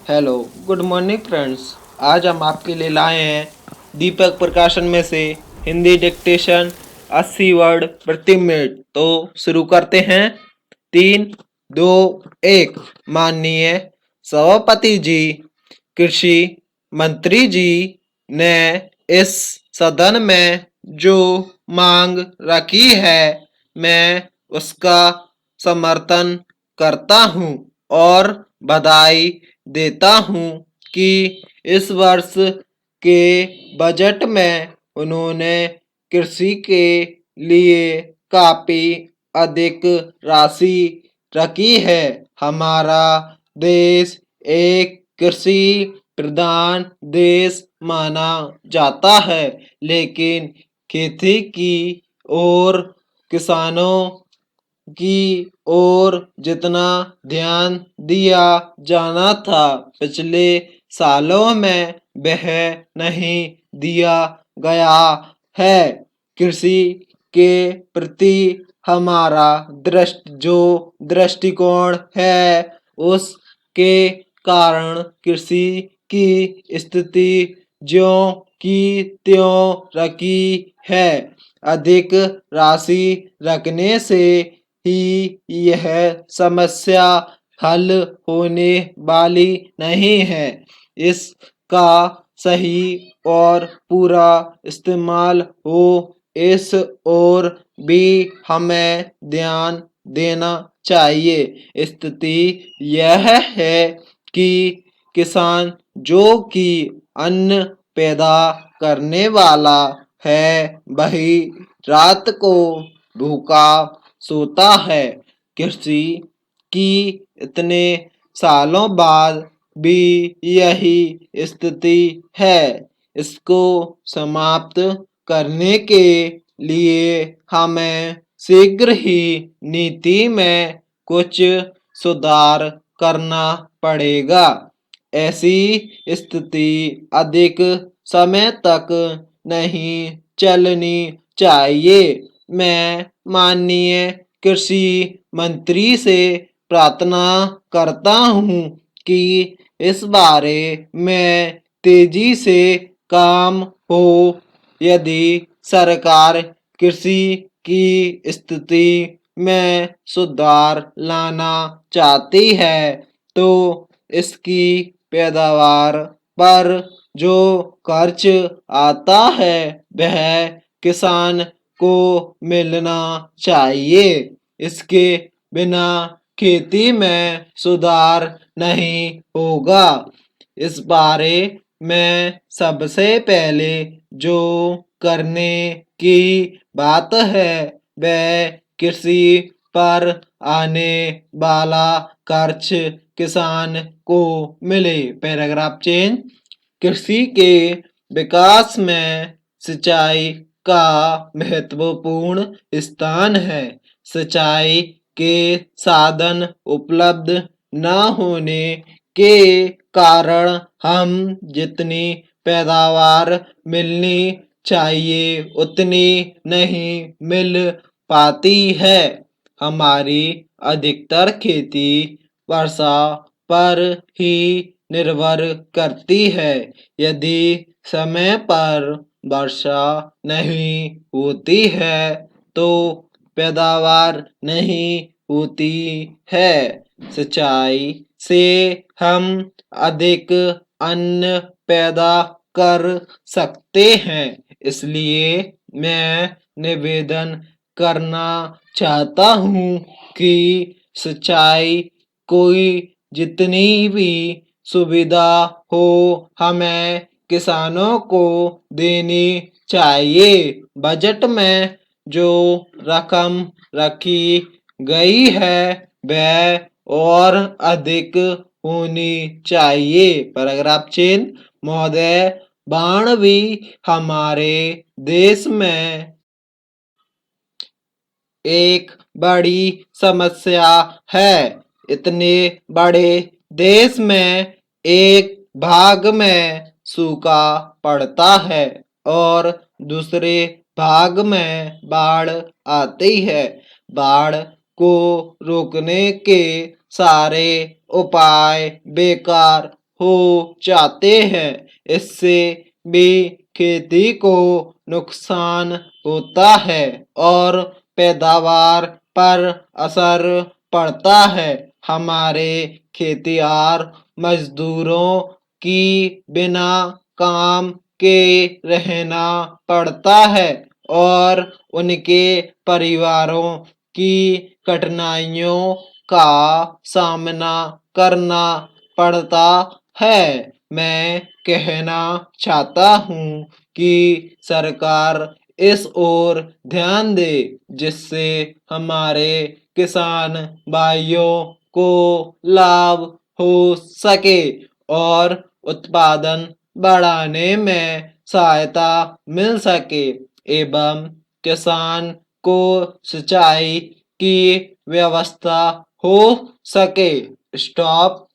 Hello, good morning friends. आज हम आपके लिए लाए हैं दीपक प्रकाशन में से हिंदी डिक्टेशन 80 वर्ड प्रति मिनट। तो शुरू करते हैं। 3, 2, 1। माननीय सभापति जी, कृषि मंत्री जी ने इस सदन में जो मांग रखी है, मैं उसका समर्थन करता हूँ और बधाई देता हूँ कि इस वर्ष के बजट में उन्होंने कृषि के लिए काफी अधिक राशि रखी है। हमारा देश एक कृषि प्रधान देश माना जाता है, लेकिन खेती की और किसानों की ओर जितना ध्यान दिया जाना था पिछले सालों में वह नहीं दिया गया है। कृषि के प्रति हमारा दृष्टिकोण है, उसके कारण कृषि की स्थिति ज्यों की त्यों रखी है। अधिक राशि रखने से ही यह समस्या हल होने वाली नहीं है। इसका सही और पूरा इस्तेमाल हो, इस ओर भी हमें ध्यान देना चाहिए। स्थिति यह है कि किसान जो कि अन्न पैदा करने वाला है, वही रात को भूखा सोता है। कृषि की इतने सालों बाद भी यही स्थिति है। इसको समाप्त करने के लिए हमें शीघ्र ही नीति में कुछ सुधार करना पड़ेगा। ऐसी स्थिति अधिक समय तक नहीं चलनी चाहिए। मैं माननीय कृषि मंत्री से प्रार्थना करता हूँ कि इस बारे में तेजी से काम हो। यदि सरकार कृषि की स्थिति में सुधार लाना चाहती है, तो इसकी पैदावार पर जो खर्च आता है वह किसान को मिलना चाहिए। इसके बिना खेती में सुधार नहीं होगा। इस बारे में सबसे पहले जो करने की बात है वह कृषि पर आने वाला खर्च किसान को मिले। Paragraph change. कृषि के विकास में सिंचाई का महत्वपूर्ण स्थान है। सिंचाई के साधन उपलब्ध न होने के कारण हम जितनी पैदावार मिलनी चाहिए उतनी नहीं मिल पाती है। हमारी अधिकतर खेती वर्षा पर ही निर्भर करती है। यदि समय पर वर्षा नहीं होती है तो पैदावार नहीं होती है। सिंचाई से हम अधिक अन्न पैदा कर सकते हैं। इसलिए मैं निवेदन करना चाहता हूँ कि सिंचाई कोई जितनी भी सुविधा हो हमें किसानों को देनी चाहिए। बजट में जो रकम रखी गई है वह और अधिक होनी चाहिए। Paragraph chain. महोदय, बाढ़ भी हमारे देश में एक बड़ी समस्या है। इतने बड़े देश में एक भाग में सूखा पड़ता है और दूसरे भाग में बाढ़ आती है। बाढ़ को रोकने के सारे उपाय बेकार हो जाते हैं। इससे भी खेती को नुकसान होता है और पैदावार पर असर पड़ता है। हमारे खेतिहर मजदूरों की बिना काम के रहना पड़ता है और उनके परिवारों की कठिनाइयों का सामना करना पड़ता है। मैं कहना चाहता हूँ कि सरकार इस ओर ध्यान दे जिससे हमारे किसान भाइयों को लाभ हो सके और उत्पादन बढ़ाने में सहायता मिल सके एवं किसान को सिंचाई की व्यवस्था हो सके। स्टॉप।